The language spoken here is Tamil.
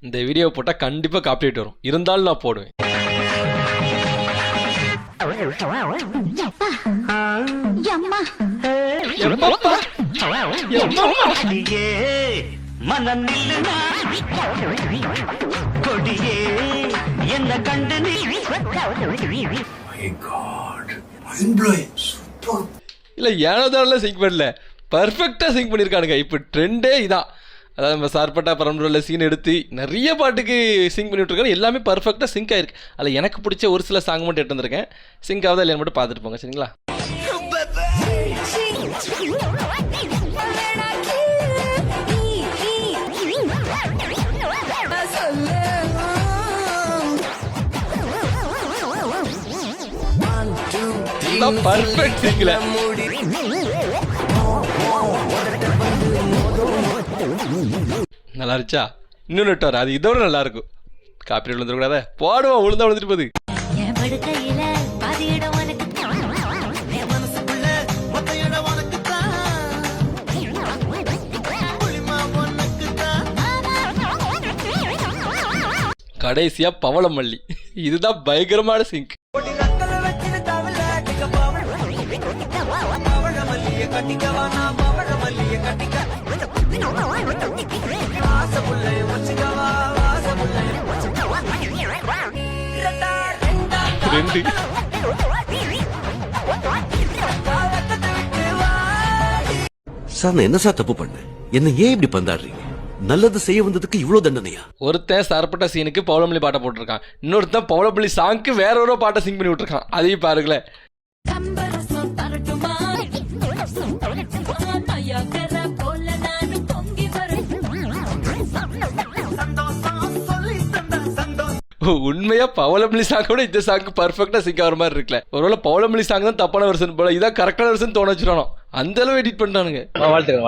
இந்த வீடியோ போட்டால் கண்டிப்பாக காப்பிரைட் வரும், இருந்தாலும் நான் போடுவேன். இல்லை ஏனோதான சிங்க் பண்ணல, பர்ஃபெக்டாக சிங்க் பண்ணியிருக்கானுங்க. இப்போ ட்ரெண்டே இதான். அதாவது நம்ம சார்பட்டா பரம்பரையில் சீன் எடுத்து நிறைய பாட்டுக்கு சிங்க் பண்ணி விட்ருக்காரு. எல்லாமே பர்ஃபெக்டாக சிங்க் ஆயிருக்கு. அதில் எனக்கு பிடிச்ச ஒரு சில சாங் மட்டும் எடுத்து வந்திருக்கேன். சிங்க் ஆகுதா இல்லைன்னு மட்டும் பார்த்துட்டு போங்க, சரிங்களா? பர்ஃபெக்ட் சிங்க்ல நல்லா இருந்துச்சா? இன்னும் நெட்டார் அது இதோட நல்லா இருக்கும். காப்பி விழுந்துடக்கூடாத, போடுவோம். விழுந்தா விழுந்துட்டு போகுது. கடைசியா பவளமல்லி, இதுதான் பயங்கரமான சிங்க். சார் நான் என்ன சார் தப்பு பண்ணேன்? என்ன ஏன் இப்படி பந்தாடுறீங்க? நல்லது செய்ய வந்ததுக்கு இவ்வளவு தண்டனையா? ஒருத்தன் சார்பட்ட சீனுக்கு பவளமல்லி பாட்டை போட்டிருக்கான், இன்னொருத்தன் பவளமல்லி சாங்க்கு வேற ஒரு பாட்டை சிங் பண்ணி விட்டுருக்கான். அதையும் பாருங்களேன். உண்மையா பவளமல்லி சாங் கூட இந்த சாங் பர்ஃபெக்டா சிங்க் ஆகிற மாதிரி இருக்குல்ல. ஒருவேளை பவளமல்லி சாங் தான் தப்பான வெர்ஷன் போல, இதான் கரெக்டான வெர்ஷன் தோண வச்சிடணும். அந்த அளவு எடிட் பண்ணிட்டானுங்க. வாழ்த்துக்கிறேன்.